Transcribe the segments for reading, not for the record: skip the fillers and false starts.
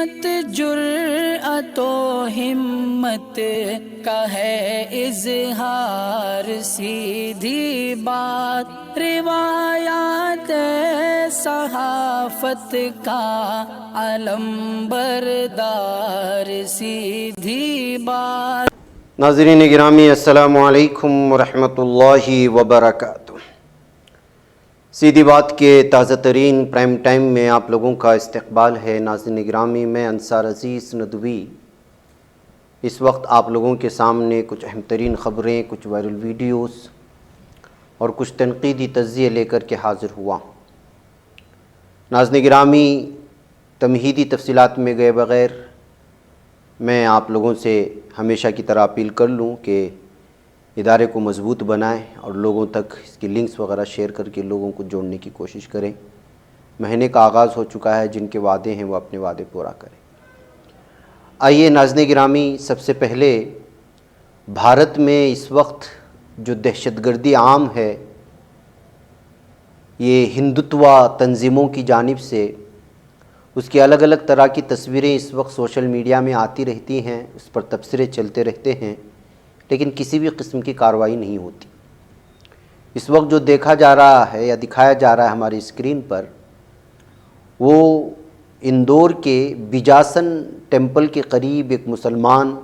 मत जुर्अतो हिम्मत का है इजहार, सीधी बात रिवायात सहाफत का अलम बरदार, सीधी बात। नाज़रीन गिरामी अस्सलामु अलैकुम वरहमतुल्लाहि वबरकातुहू। सीधी बात के ताज़ा तरीन प्राइम टाइम में आप लोगों का इस्तकबाल है। नाज़रीन गिरामी, मैं अंसार अज़ीज़ नदवी इस वक्त आप लोगों के सामने कुछ अहम तरीन ख़बरें, कुछ वायरल वीडियोस और कुछ तनक़ीदी तज़्ज़िये लेकर के हाज़िर हुआ। नाज़रीन गिरामी, तमहीदी तफ़सीलात में गए बग़ैर मैं आप लोगों से हमेशा की तरह अपील कर लूँ कि इदारे को मज़बूत बनाएं और लोगों तक इसकी लिंक्स वगैरह शेयर करके लोगों को जोड़ने की कोशिश करें। महीने का आगाज़ हो चुका है, जिनके वादे हैं वो अपने वादे पूरा करें। आइए नाज़रीन गिरामी, सबसे पहले भारत में इस वक्त जो दहशतगर्दी आम है, ये हिंदुत्व तंजीमों की जानिब से उसकी अलग अलग तरह की तस्वीरें इस वक्त सोशल मीडिया में आती रहती हैं, उस पर तबसरे चलते रहते हैं, लेकिन किसी भी किस्म की कार्रवाई नहीं होती। इस वक्त जो देखा जा रहा है या दिखाया जा रहा है हमारी स्क्रीन पर, वो इंदौर के बिजासन टेम्पल के करीब एक मुसलमान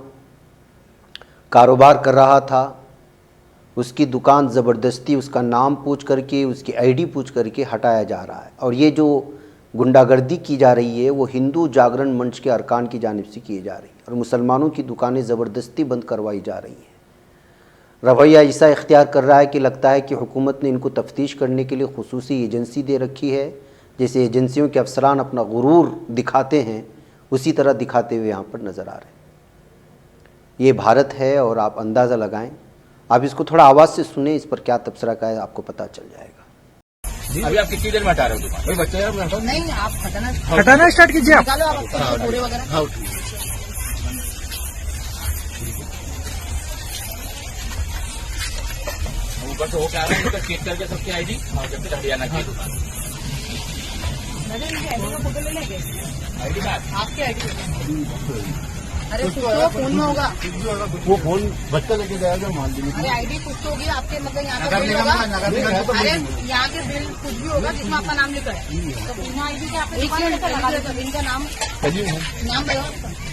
कारोबार कर रहा था। उसकी दुकान ज़बरदस्ती उसका नाम पूछ करके, उसकी आईडी पूछ करके हटाया जा रहा है। और ये जो गुंडागर्दी की जा रही है वो हिंदू जागरण मंच के अरकान की जानिब से की जा रही है और मुसलमानों की दुकानें ज़बरदस्ती बंद करवाई जा रही हैं। रवैया ऐसा इख्तियार कर रहा है कि लगता है कि हुकूमत ने इनको तफ्तीश करने के लिए खुसूसी एजेंसी दे रखी है। जैसे एजेंसियों के अफसरान अपना गुरूर दिखाते हैं, उसी तरह दिखाते हुए यहाँ पर नज़र आ रहे हैं। ये भारत है और आप अंदाज़ा लगाएं। आप इसको थोड़ा आवाज़ से सुने, इस पर क्या तबसरा का है आपको पता चल जाएगा। अभी आप कितनी देर में हटा रहे हो दुकान? बच्चे नहीं, आप हटाना स्टार्ट कीजिए। आप निकालो, आप पूरे वगैरह। हाँ, ऊपर से हो क्या रहा है, चेक करके सबकी आईडी जब तक हरियाणा की दुकान फोटो ले लेंगे। आईडी कार्ड आपकी आईडी। अरे कुछ तो फोन में होगा, वो फोन बच्चा लेके जाएगा मान लीजिए। अरे आईडी कुछ तो होगी आपके, मतलब यहाँ का बिल होगा। अरे यहाँ के बिल कुछ भी होगा जिसमें आपका नाम लिखा है, तो बिना आईडी के आपने लगा देगा। इनका नाम नाम बताओ।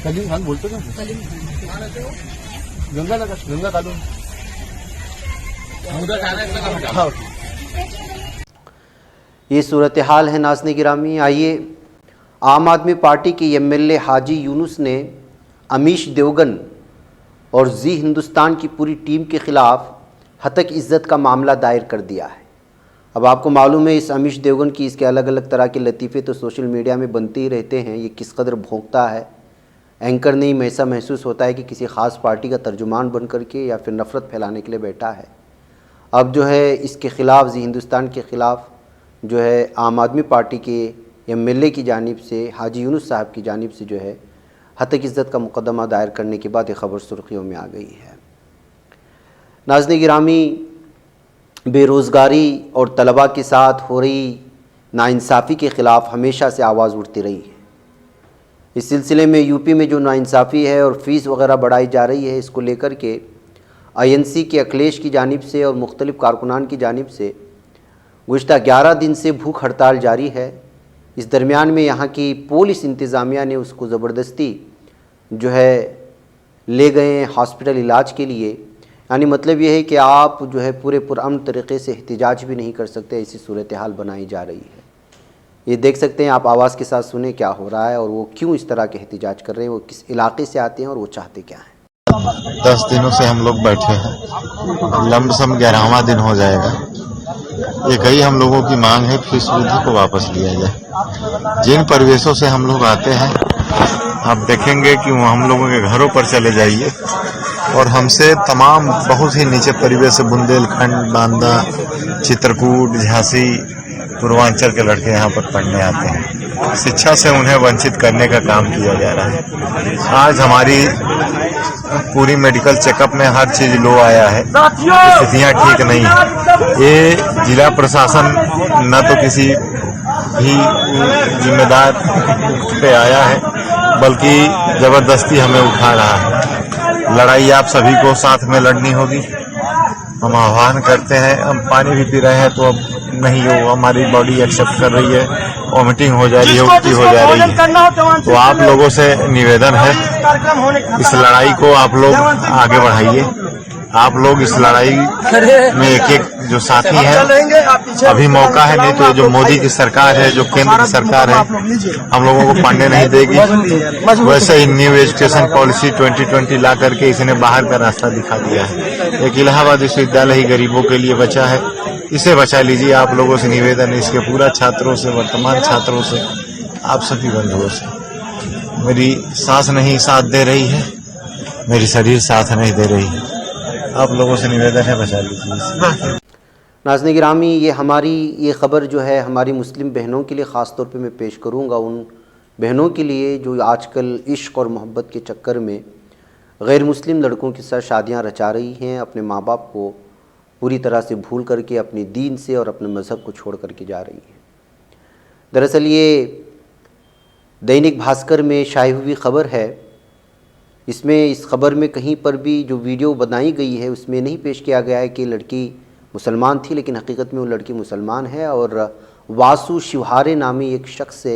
कलीम खान बोलते ना, गंगा नगर, गंगा कॉलोनी। हाँ, ये सूरत हाल है नाज़रीन गिरामी। आइए, आम आदमी पार्टी के एमएलए हाजी यूनुस ने अमीश देवगन और जी हिंदुस्तान की पूरी टीम के ख़िलाफ़ हतक इज़्ज़त का मामला दायर कर दिया है। अब आपको मालूम है इस अमीश देवगन की इसके अलग अलग तरह के लतीफ़े तो सोशल मीडिया में बनते ही रहते हैं। ये किस कदर भोंकता है, एंकर नहीं में ऐसा महसूस होता है कि किसी ख़ास पार्टी का तर्जुमान बन करके या फिर नफ़रत फैलाने के लिए बैठा है। अब जो है इसके ख़िलाफ़, जी हिंदुस्तान के ख़िलाफ़ जो है आम आदमी पार्टी के एमएलए की जानिब से, हाजी यूनुस साहब की जानिब से जो है हतक इज़्ज़त का मुकदमा दायर करने के बाद ये ख़बर सुर्खियों में आ गई है। नाज़रीन गिरामी, बेरोज़गारी और तलबा के साथ हो रही नाइंसाफ़ी के ख़िलाफ़ हमेशा से आवाज़ उठती रही है। इस सिलसिले में यूपी में जो नाइंसाफ़ी है और फ़ीस वगैरह बढ़ाई जा रही है, इसको लेकर के आईएनसी के अखिलेश की जानिब से और मुख्तलिफ़ कारकुनान की जानिब से गुज़िश्ता 11 दिन से भूख हड़ताल जारी है। इस दरमियान में यहाँ की पुलिस इंतज़ामिया ने उसको ज़बरदस्ती जो है ले गए हॉस्पिटल इलाज के लिए। यानी मतलब ये है कि आप जो है पूरे पुरअमन तरीक़े से एहतिजाज भी नहीं कर सकते, ऐसी सूरत हाल बनाई जा रही है। ये देख सकते हैं आप, आवाज़ के साथ सुने क्या हो रहा है और वो क्यों इस तरह के एहतिजाज कर रहे हैं, वो किस इलाके से आते हैं और वो चाहते क्या हैं। 10 दिनों से हम लोग बैठे हैं, लमसम 11वां दिन हो जाएगा। एक ही हम लोगों की मांग है, फीस वृद्धि को वापस लिया जाए। जिन परिवेशों से हम लोग आते हैं, आप देखेंगे कि वो हम लोगों के घरों पर चले जाइए और हमसे तमाम बहुत ही नीचे परिवेश से बुंदेलखंड, बांदा, चित्रकूट, झांसी, पूर्वांचल के लड़के यहाँ पर पढ़ने आते हैं। शिक्षा से उन्हें वंचित करने का काम किया जा रहा है। आज हमारी पूरी मेडिकल चेकअप में हर चीज लो आया है, स्थितियां ठीक नहीं है। ये जिला प्रशासन न तो किसी भी जिम्मेदार पे आया है, बल्कि जबरदस्ती हमें उठा रहा है। लड़ाई आप सभी को साथ में लड़नी होगी। हम आह्वान करते हैं, हम पानी भी पी रहे हैं तो अब नहीं, वो हमारी बॉडी एक्सेप्ट कर रही है, वॉमिटिंग हो जा रही है, उल्टी हो जा रही है। तो आप लोगों से निवेदन है, इस लड़ाई को आप लोग आगे बढ़ाइए। आप लोग इस लड़ाई में एक एक जो साथी है, अभी मौका है, नहीं तो जो मोदी की सरकार है, जो केंद्र की सरकार है, हम लोगों को पढ़ने नहीं देगी। वैसे ही न्यू एजुकेशन पॉलिसी 2020 ला करके इसने बाहर का रास्ता दिखा दिया है। एक इलाहाबाद विश्वविद्यालय ही गरीबों के लिए बचा है, इसे बचा लीजिए। आप लोगों से निवेदन है, इसके पूरा छात्रों से, वर्तमान छात्रों से, आप सभी बंधुओं से। मेरी सांस नहीं साथ दे रही है, मेरी शरीर साथ नहीं दे रही है, आप लोगों से निवेदन है, बचा लीजिए। नाज़रीन गिरामी, ये ख़बर जो है हमारी मुस्लिम बहनों के लिए ख़ास तौर पे मैं पेश करूँगा, उन बहनों के लिए जो आजकल इश्क और मोहब्बत के चक्कर में गैर मुस्लिम लड़कों के साथ शादियाँ रचा रही हैं, अपने माँ बाप को पूरी तरह से भूल करके अपने दीन से और अपने मज़हब को छोड़ करके जा रही हैं। दरअसल ये दैनिक भास्कर में शाये हुई ख़बर है। इसमें इस खबर में कहीं पर भी जो वीडियो बनाई गई है उसमें नहीं पेश किया गया है कि लड़की मुसलमान थी, लेकिन हकीकत में वो लड़की मुसलमान है और वासु शिवहारे नामी एक शख्स से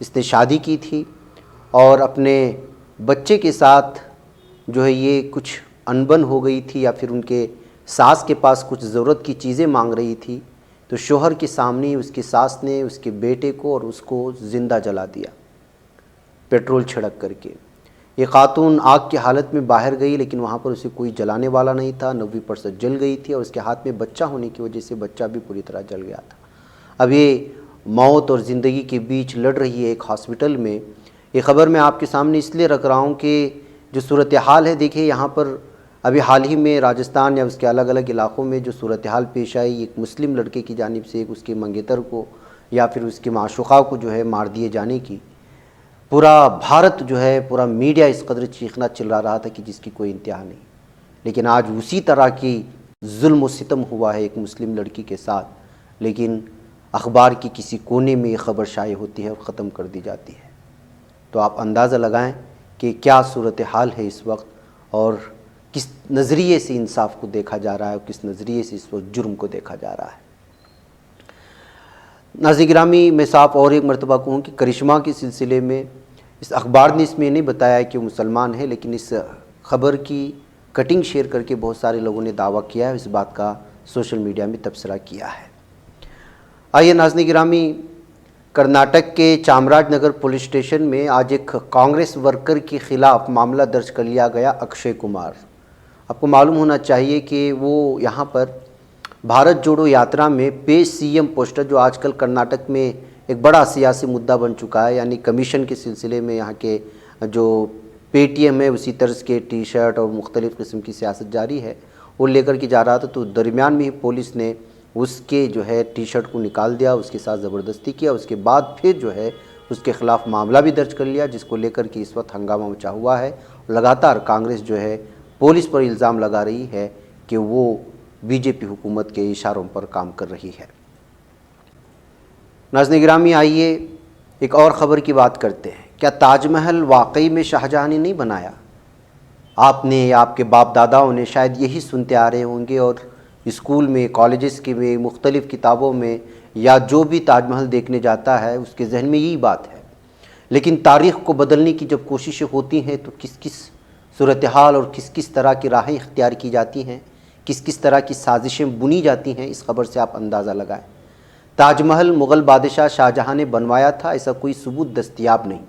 इसने शादी की थी और अपने बच्चे के साथ जो है ये कुछ अनबन हो गई थी या फिर उनके सास के पास कुछ ज़रूरत की चीज़ें मांग रही थी, तो शोहर के सामने उसकी सास ने उसके बेटे को और उसको ज़िंदा जला दिया पेट्रोल छिड़क करके। ये खातून आग की हालत में बाहर गई, लेकिन वहाँ पर उसे कोई जलाने वाला नहीं था, 90% जल गई थी और उसके हाथ में बच्चा होने की वजह से बच्चा भी पूरी तरह जल गया था। अब ये मौत और ज़िंदगी के बीच लड़ रही है एक हॉस्पिटल में। ये ख़बर मैं आपके सामने इसलिए रख रहा हूँ कि जो सूरत हाल है, देखिए यहाँ पर अभी हाल ही में राजस्थान या उसके अलग अलग इलाक़ों में जो सूरत हाल पेश आई, एक मुस्लिम लड़के की जानिब से एक उसके मंगेतर को या फिर उसके माशूक़ा को जो है मार दिए जाने की, पूरा भारत जो है, पूरा मीडिया इस कदर चीखना चिल्ला रहा था कि जिसकी कोई इंतहा नहीं। लेकिन आज उसी तरह की जुल्म व सितम हुआ है एक मुस्लिम लड़की के साथ, लेकिन अखबार की किसी कोने में ये ख़बर शाये होती है और ख़त्म कर दी जाती है। तो आप अंदाज़ा लगाएं कि क्या सूरत हाल है इस वक्त और किस नज़रिए से इंसाफ को देखा जा रहा है और किस नज़रिए से इस वक्त जुर्म को देखा जा रहा है। नाज़रीन गिरामी, मैं साफ और एक मरतबा कहूँ कि करिश्मा के सिलसिले में इस अखबार ने इसमें नहीं बताया कि वो मुसलमान है, लेकिन इस ख़बर की कटिंग शेयर करके बहुत सारे लोगों ने दावा किया है, इस बात का सोशल मीडिया में तबसरा किया है। आइए नाज़रीन गिरामी, कर्नाटक के चामराजनगर पुलिस स्टेशन में आज एक कांग्रेस वर्कर के ख़िलाफ़ मामला दर्ज कर लिया गया। अक्षय कुमार, आपको मालूम होना चाहिए कि वो यहाँ पर भारत जोड़ो यात्रा में पेश सीएम पोस्टर, जो आजकल कर्नाटक में एक बड़ा सियासी मुद्दा बन चुका है, यानी कमीशन के सिलसिले में यहाँ के जो पेटीएम है उसी तर्ज के टी शर्ट और मुख्तलिफ़ किस्म की सियासत जारी है, वो लेकर के जा रहा था। तो दरमियान में ही पुलिस ने उसके जो है टी शर्ट को निकाल दिया, उसके साथ ज़बरदस्ती किया। उसके बाद फिर जो है उसके ख़िलाफ़ मामला भी दर्ज कर लिया, जिसको लेकर के इस वक्त हंगामा मचा हुआ है। लगातार कांग्रेस जो है पुलिस पर इल्ज़ाम लगा रही है कि वो बीजेपी हुकूमत के इशारों पर काम कर रही है। नाज़रीन गिरामी, आइए एक और ख़बर की बात करते हैं। क्या ताजमहल वाकई में शाहजहां ने नहीं बनाया? आपने या आपके बाप दादाओं ने शायद यही सुनते आ रहे होंगे और स्कूल में, कॉलेजेस के में, मुख्तलिफ़ किताबों में या जो भी ताजमहल देखने जाता है उसके जहन में यही बात है। लेकिन तारीख़ को बदलने की जब कोशिशें होती हैं तो किस किस सूरत हाल और किस किस तरह की राहें इख्तियार की जाती हैं, किस किस तरह की साजिशें बुनी जाती हैं, इस खबर से आप अंदाज़ा लगाएं। ताजमहल मुग़ल बादशाह शाहजहां ने बनवाया था, ऐसा कोई सबूत दस्तयाब नहीं।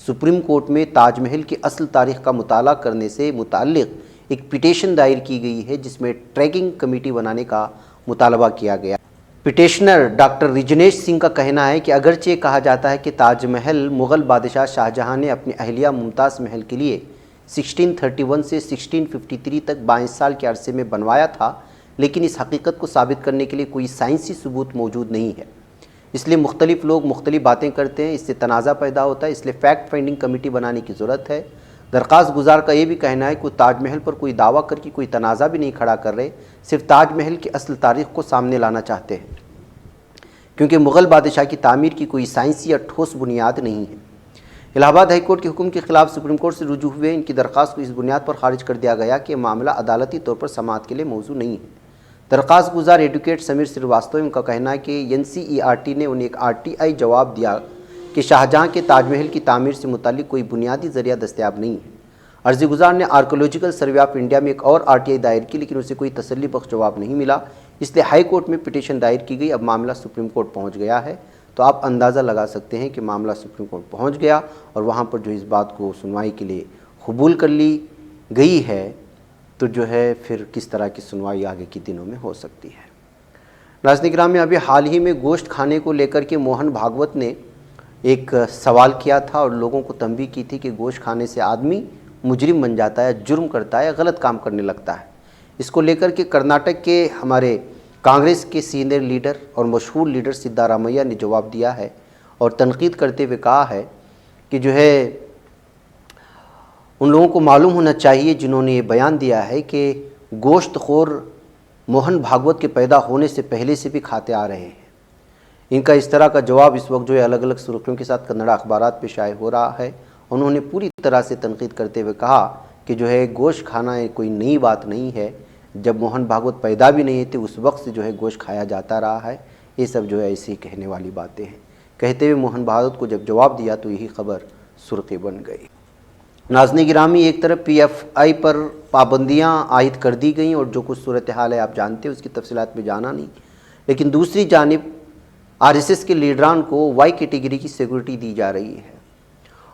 सुप्रीम कोर्ट में ताजमहल की असल तारीख़ का मुताला करने से मुताल्लिक़ एक पिटीशन दायर की गई है, जिसमें ट्रैकिंग कमेटी बनाने का मुतालबा किया गया। पिटिशनर डॉक्टर रिजनेश सिंह का कहना है कि अगरचे कहा जाता है कि ताजमहल मुग़ल बादशाह शाहजहां ने अपनी अहलिया मुमताज़ महल के लिए 1631 से 1653 तक 22 साल के अरसे में बनवाया था, लेकिन इस हकीकत को साबित करने के लिए कोई साइंसी सबूत मौजूद नहीं है। इसलिए मुख्तलिफ़ लोग मुख्तलिफ़ बातें करते हैं, इससे तनाज़ा पैदा होता है। इसलिए फैक्ट फाइंडिंग कमेटी बनाने की ज़रूरत है। दरख्वास्त गुजार का ये भी कहना है कि ताजमहल पर कोई दावा करके कोई तनाज़ा भी नहीं खड़ा कर रहे, सिर्फ ताजमहल की असल तारीख़ को सामने लाना चाहते हैं, क्योंकि मुग़ल बादशाह की तामीर की कोई साइंसी या ठोस बुनियाद नहीं है। इलाहाबाद हाईकोर्ट के हुक्म के खिलाफ सुप्रीम कोर्ट से रुजू हुए इनकी दरख्वास्त को इस बुनियाद पर खारिज कर दिया गया कि मामला अदालती तौर पर समाअत के लिए मौजू नहीं है। दरख्वास्त गुजार एडवोकेट समीर श्रीवास्तव उनका कहना है कि NCERT ने उन्हें एक RTI जवाब दिया कि शाहजहां के ताजमहल की तामीर से मुतालिक कोई बुनियादी जरिया दस्तयाब नहीं है। अर्जी गुजार ने आर्कोलॉजिकल सर्वे ऑफ इंडिया में एक और RTI दायर की, लेकिन उसे कोई तसल्ली बख्श जवाब नहीं मिला, इसलिए हाई कोर्ट में पिटीशन दायर की गई। अब मामला सुप्रीम कोर्ट पहुंच गया है। तो आप अंदाज़ा लगा सकते हैं कि मामला सुप्रीम कोर्ट पहुंच गया और वहां पर जो इस बात को सुनवाई के लिए कबूल कर ली गई है, तो जो है फिर किस तरह की सुनवाई आगे के दिनों में हो सकती है। नाज़रीन किराम में अभी हाल ही में गोश्त खाने को लेकर के मोहन भागवत ने एक सवाल किया था और लोगों को तंबीह की थी कि गोश्त खाने से आदमी मुजरिम बन जाता है, जुर्म करता है, गलत काम करने लगता है। इसको लेकर के कर्नाटक के हमारे कांग्रेस के सीनियर लीडर और मशहूर लीडर सिद्धारामैया ने जवाब दिया है और तनकीद करते हुए कहा है कि जो है उन लोगों को मालूम होना चाहिए जिन्होंने ये बयान दिया है कि गोश्तखोर मोहन भागवत के पैदा होने से पहले से भी खाते आ रहे हैं। इनका इस तरह का जवाब इस वक्त जो है अलग अलग सुर्खियों के साथ कन्नड़ अखबारात पे शाये हो रहा है। उन्होंने पूरी तरह से तनकीद करते हुए कहा कि जो है गोश्त खाना कोई नई बात नहीं है, जब मोहन भागवत पैदा भी नहीं थे उस वक्त से जो है गोश्त खाया जाता रहा है। ये सब जो है ऐसे ही कहने वाली बातें हैं। कहते हुए मोहन भागवत को जब जवाब दिया तो यही खबर सुर्खी बन गई। नाज़रीन गिरामी, एक तरफ PFI पर पाबंदियां आयद कर दी गई और जो कुछ सूरत हाल है आप जानते हैं, उसकी तफसीलात में जाना नहीं, लेकिन दूसरी जानिब RSS के लीडरान को Y कैटेगरी की सिक्योरिटी दी जा रही है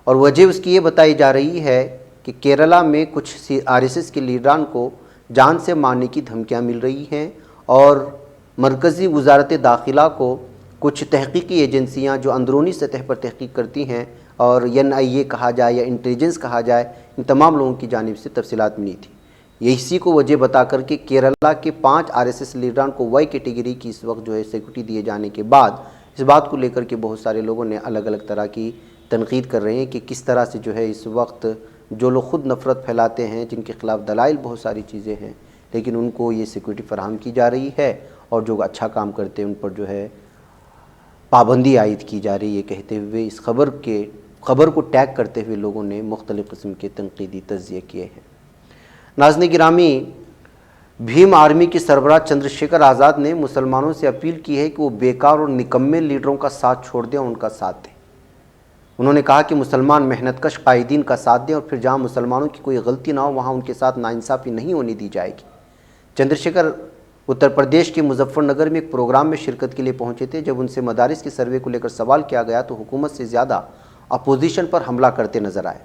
और वजह उसकी ये बताई जा रही है कि केरला में कुछ RSS के लीडरान को जान से मारने की धमकियां मिल रही हैं और मरकज़ी वज़ारत दाखिला को कुछ तहकीकी एजेंसियां जो अंदरूनी सतह पर तहकीक करती हैं और NIA कहा जाए या इंटेलिजेंस कहा जाए, इन तमाम लोगों की जानिब से तफसीलात मिली थी। ये इसी को वजह बता कर के केरला के 5 RSS लीडरान को Y कैटेगरी की इस वक्त जो है सिक्योरिटी दिए जाने के बाद इस बात को लेकर के बहुत सारे लोगों ने अलग अलग तरह की तनकीद कर रहे हैं कि किस तरह से जो है इस वक्त जो लोग ख़ुद नफ़रत फैलाते हैं, जिनके ख़िलाफ़ दलाइल बहुत सारी चीज़ें हैं, लेकिन उनको ये सिक्योरिटी फराहम की जा रही है और जो अच्छा काम करते हैं उन पर जो है पाबंदी आयद की जा रही है। कहते हुए इस खबर को टैग करते हुए लोगों ने मुख्तलिफ़ किस्म के तनकीदी तज़्ज़िये किए हैं। नाज़रीन गिरामी, भीम आर्मी के सरबराह चंद्रशेखर आज़ाद ने मुसलमानों से अपील की है कि वो बेकार और निकम्मे लीडरों का साथ छोड़ दें और उनका साथ दें। उन्होंने कहा कि मुसलमान मेहनतकश कायदीन का साथ दें और फिर जहां मुसलमानों की कोई गलती ना हो वहां उनके साथ नाइंसाफ़ी नहीं होने दी जाएगी। चंद्रशेखर उत्तर प्रदेश के मुजफ्फरनगर में एक प्रोग्राम में शिरकत के लिए पहुंचे थे। जब उनसे मदारिस के सर्वे को लेकर सवाल किया गया तो हुकूमत से ज़्यादा अपोजिशन पर हमला करते नज़र आए।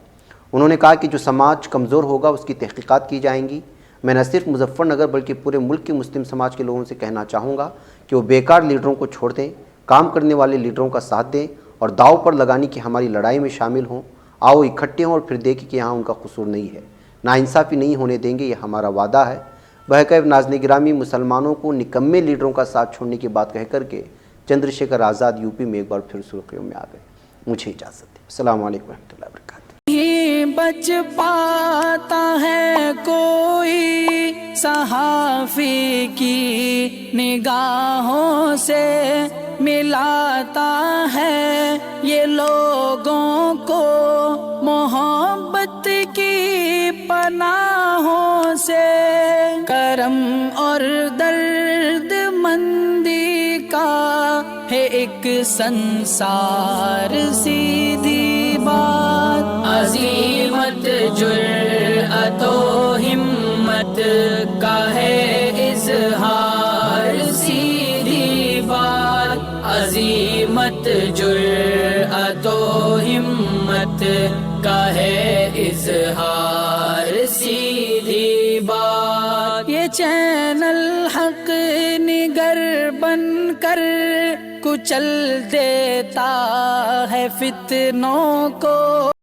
उन्होंने कहा कि जो समाज कमज़ोर होगा उसकी तहकीकात की जाएंगी। मैं न सिर्फ मुजफ्फरनगर बल्कि पूरे मुल्क के मुस्लिम समाज के लोगों से कहना चाहूँगा कि वो बेकार लीडरों को छोड़ दें, काम करने वाले लीडरों का साथ दें और दाव पर लगाने की हमारी लड़ाई में शामिल हों। आओ इकट्ठे हों और फिर देखें कि यहाँ उनका कसूर नहीं है, नाइंसाफ़ी नहीं होने देंगे, ये हमारा वादा है। बहरकैफ नाज़रीन गिरामी, मुसलमानों को निकम्मे लीडरों का साथ छोड़ने की बात कह करके चंद्रशेखर आज़ाद यूपी में एक बार फिर सुर्खियों में आ गए। मुझे इजाज़त दें। अस्सलामु अलैकुम रहमतुल्लाहि व बरकातुहू। ही बच पाता है कोई सहाफ़ी की निगाहों से, मिलाता है ये लोगों को मोहब्बत की पनाहों से। करम और दर्द मंदी का है एक संसार, सीधी बात अज़ीमत जुर्अतो हिम्मत का है इज़हार, सीधी बात अज़ीमत जुर्अतो हिम्मत का है इज़हार, सीधी बात। ये चैनल हक निगर बनकर कुचल देता है फितनों को।